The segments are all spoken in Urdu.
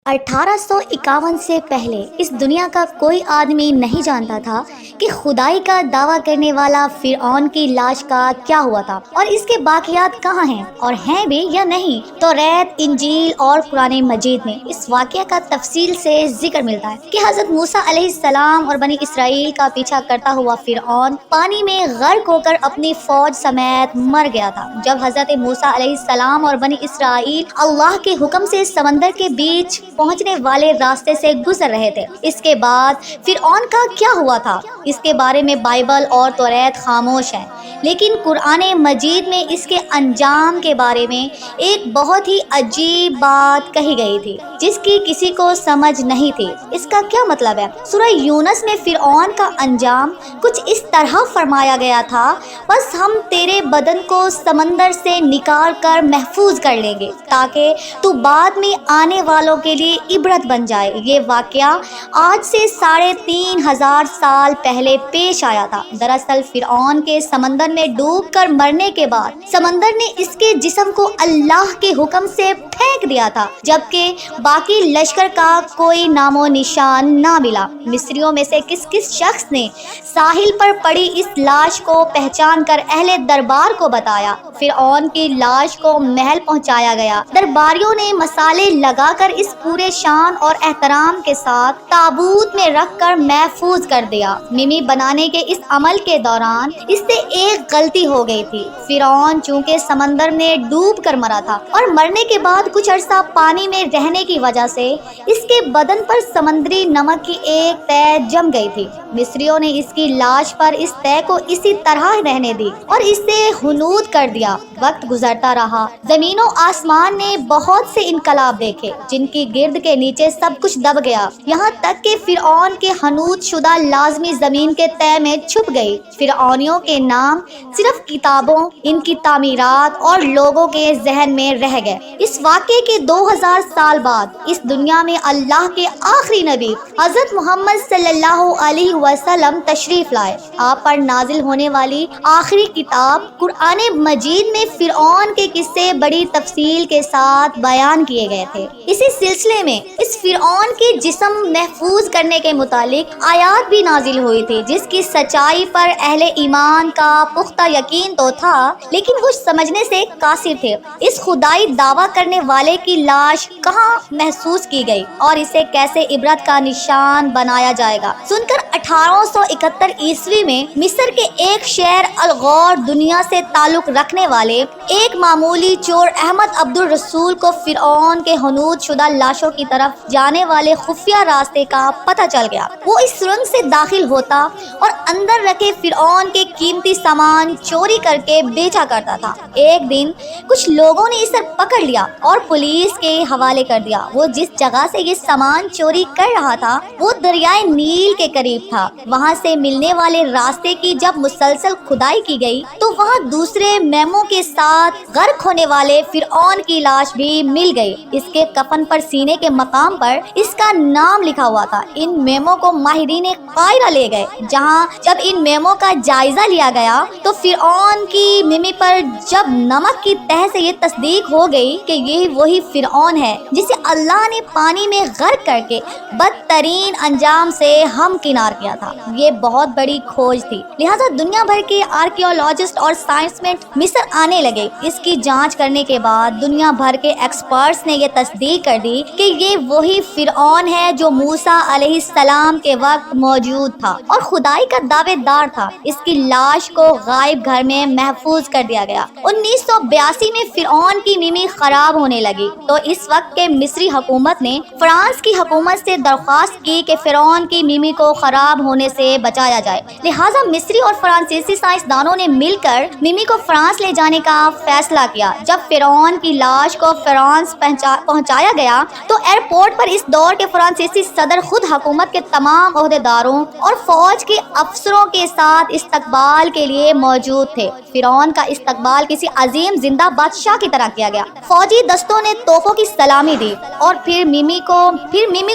1851 سے پہلے اس دنیا کا کوئی آدمی نہیں جانتا تھا کہ خدائی کا دعویٰ کرنے والا فرعون کی لاش کا کیا ہوا تھا اور اس کے باقیات کہاں ہیں اور ہیں بھی یا نہیں۔ توریت، انجیل اور قرآن مجید میں اس واقعہ کا تفصیل سے ذکر ملتا ہے کہ حضرت موسیٰ علیہ السلام اور بنی اسرائیل کا پیچھا کرتا ہوا فرعون پانی میں غرق ہو کر اپنی فوج سمیت مر گیا تھا۔ جب حضرت موسیٰ علیہ السلام اور بنی اسرائیل اللہ کے حکم سے سمندر کے بیچ پہنچنے والے راستے سے گزر رہے تھے، اس کے بعد فرعون کا کیا ہوا تھا اس کے بارے میں بائبل اور توریت خاموش ہے، لیکن قرآن مجید میں اس کے انجام کے بارے میں ایک بہت ہی عجیب بات کہی گئی تھی جس کی کسی کو سمجھ نہیں تھی۔ اس کا کیا مطلب ہے؟ سورہ یونس میں فرعون کا انجام کچھ اس طرح فرمایا گیا تھا، بس ہم تیرے بدن کو سمندر سے نکال کر محفوظ کر لیں گے تاکہ تو بعد میں آنے والوں کے لیے عبرت بن جائے۔ یہ واقعہ آج سے 3500 سال پہلے پیش آیا تھا۔ دراصل فرعون کے سمندر میں ڈوب کر مرنے کے بعد سمندر نے اس کے جسم کو اللہ کے حکم سے پھینک دیا تھا، جبکہ باقی لشکر کا کوئی نام و نشان نہ ملا۔ مصریوں میں سے کس کس شخص نے ساحل پر پڑی اس لاش کو پہچان کر اہل دربار کو بتایا؟ فرعون کی لاش کو محل پہنچایا گیا۔ درباریوں نے مسالے لگا کر اس پورے شان اور احترام کے ساتھ تابوت میں رکھ کر محفوظ کر دیا۔ ممی بنانے کے اس عمل کے دوران اس سے ایک غلطی ہو گئی تھی۔ فرعون چونکہ سمندر میں ڈوب کر مرا تھا اور مرنے کے بعد کچھ عرصہ پانی میں رہنے کی وجہ سے اس کے بدن پر سمندری نمک کی ایک تہ جم گئی تھی۔ مصریوں نے اس کی لاش پر اس تہ کو اسی طرح رہنے دی اور اسے ہنود کر دیا۔ وقت گزرتا رہا، زمین و آسمان نے بہت سے انقلاب دیکھے جن کی گرد کے نیچے سب کچھ دب گیا، یہاں تک کہ فرعون کے ہنود شدہ لازمی زمین کے تہ میں چھپ گئی۔ فرعونیوں کے نام صرف کتابوں، ان کی تعمیرات اور لوگوں کے ذہن میں رہ گئے۔ اس واقعے کے 2000 سال بعد اس دنیا میں اللہ کے آخری نبی حضرت محمد صلی اللہ علیہ وسلم تشریف لائے۔ آپ پر نازل ہونے والی آخری کتاب قرآن مجید میں فرعون کے قصے بڑی تفصیل کے ساتھ بیان کیے گئے تھے۔ اسی سلسلے میں اس فرعون کے جسم محفوظ کرنے کے متعلق آیات بھی نازل ہوئی تھی جس کی سچائی پر اہل ایمان کا پختہ یقین تو تھا، لیکن وہ سمجھنے سے قاصر تھے۔ اس خدائی دعویٰ کرنے والے کی لاش کہاں محسوس کی گئی اور اسے کیسے عبرت کا نشان بنایا جائے گا؟ سن کر 1871 عیسوی میں مصر کے ایک شہر الغور دنیا سے تعلق رکھنے والے ایک معمولی چور احمد عبد الرسول کو فرعون کے ہنود شدہ لاشوں کی طرف جانے والے خفیہ راستے کا پتہ چل گیا۔ وہ اس سرنگ سے داخل ہوتا اور اندر رکھے فرعون کے قیمتی سامان چوری کر کے بیچا کرتا تھا۔ ایک دن کچھ لوگوں نے اسے پکڑ لیا اور پولیس کے حوالے کر دیا۔ وہ جس جگہ سے یہ سامان چوری کر رہا تھا وہ دریائے نیل کے قریب تھا۔ وہاں سے ملنے والے راستے کی جب مسلسل کھدائی کی گئی تو وہاں دوسرے میموں کے ساتھ غرق ہونے والے فرعون کی لاش بھی مل گئی۔ اس کے کفن پر سینے کے مقام پر اس کا نام لکھا ہوا تھا۔ ان میموں کو ماہرین قاہرہ لے گئے، جہاں جب ان میموں کا جائزہ لیا گیا تو فرعون کی ممی پر جب نمک کی تہ سے یہ تصدیق ہو گئی کہ یہ وہی فرعون ہے جسے اللہ نے پانی میں غرق کر کے بدترین انجام سے ہمکنار کیا تھا۔ یہ بہت بڑی کھوج تھی، لہذا دنیا بھر کے آرکیولوجسٹ اور سائنسمین مصر آنے لگے۔ اس کی جانچ کرنے کے بعد دنیا بھر کے ایکسپرٹس نے یہ تصدیق کر دی کہ یہ وہی فرعون ہے جو موسیٰ علیہ السلام کے وقت موجود تھا اور خدائی کا دعوے دار تھا۔ اس کی لاش کو غائب گھر میں محفوظ کر دیا گیا۔ 1982 میں فرعون کی ممی خراب ہونے لگی تو اس وقت کے مصری حکومت نے فرانس کی حکومت سے درخواست کی کہ فرعون کی ممی کو خراب ہونے سے بچایا جائے۔ لہٰذا مصری اور فرانسیسی سائنسدانوں نے مل کر ممی کو فرانس لے جانے کا فیصلہ کیا۔ جب فرعون کی لاش کو فرانس پہنچایا گیا تو ایئرپورٹ پر اس دور کے فرانسیسی صدر خود حکومت کے تمام عہدیداروں اور فوج کے افسروں کے ساتھ استقبال کے لیے موجود تھے۔ فرعون کا استقبال کسی عظیم زندہ بادشاہ کی طرح کیا گیا۔ فوجی دستوں نے توپوں کی سلامی دی اور پھر ممی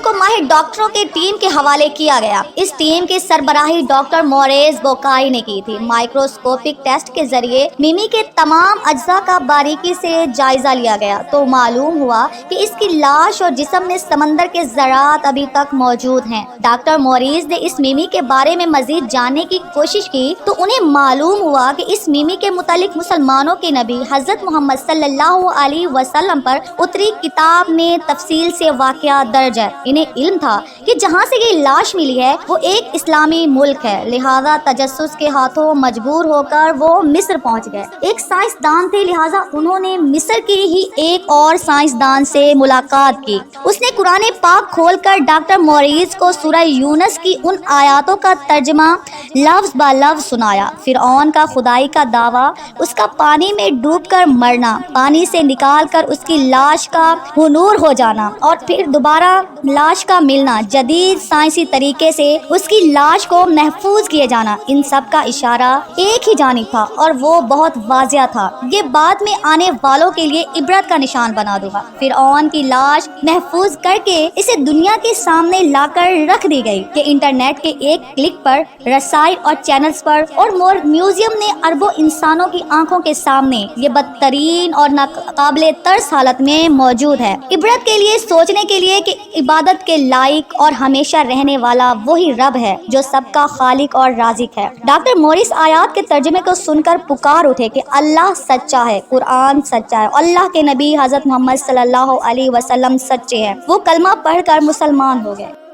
کو ماہر ڈاکٹروں کے ٹیم کے حوالے کیا گیا۔ اس ٹیم کی سربراہی ڈاکٹر موریز بوکائی نے کی تھی۔ مائکروسکوپک ٹیسٹ کے ذریعے ممی کے تمام اجزاء کا باریکی سے جائزہ لیا گیا تو معلوم ہوا کہ اس کی لاش اور جسم میں سمندر کے ذرات ابھی تک موجود ہیں۔ ڈاکٹر موریس نے اس ممی کے بارے میں مزید جاننے کی کوشش کی تو انہیں معلوم ہوا کہ اس ممی کے متعلق مسلمانوں کے نبی حضرت محمد صلی اللہ علیہ وسلم پر اتری کتاب میں تفصیل سے واقعات درج ہے۔ انہیں علم تھا کہ جہاں سے یہ لاش ملی ہے وہ ایک اسلامی ملک ہے، لہذا تجسس کے ہاتھوں مجبور ہو کر وہ مصر پہنچ گئے۔ ایک سائنسدان تھے، لہذا انہوں نے مصر کی ہی ایک اور سائنسدان سے ملاقات کی۔ اس نے قرآن پاک کھول کر ڈاکٹر موریس کو سورہ یونس کی ان آیاتوں کا ترجمہ لفظ با لفظ سنایا۔ فرعون کا خدائی کا دعویٰ، اس کا پانی میں ڈوب کر مرنا، پانی سے نکال کر اس کی لاش کا حنور ہو جانا اور پھر دوبارہ لاش کا ملنا، جدید سائنسی طریقے سے اس کی لاش کو محفوظ کیے جانا، ان سب کا اشارہ ایک ہی جانب تھا اور وہ بہت واضح تھا۔ یہ بعد میں آنے والوں کے لیے عبرت کا نشان بنا دوں گا۔ فرعون کی لاش محفوظ کر کے اسے دنیا کے سامنے لا کر رکھ دی گئی کہ انٹرنیٹ کے ایک کلک پر رسائی اور چینلز پر اور میوزیم نے اربوں انسانوں کی آنکھوں کے سامنے یہ بدترین اور ناقابل ترس حالت میں موجود ہے۔ عبرت کے لیے، سوچنے کے لیے کہ عبادت کے لائق اور ہمیشہ رہنے والا وہی رب ہے جو سب کا خالق اور رازق ہے۔ ڈاکٹر موریس آیات کے ترجمے کو سن کر پکار اٹھے کہ اللہ سچا ہے، قرآن سچا ہے، اللہ کے نبی حضرت محمد صلی اللہ علیہ وسلم سچے ہیں۔ وہ کلمہ پڑھ کر مسلمان ہو گئے۔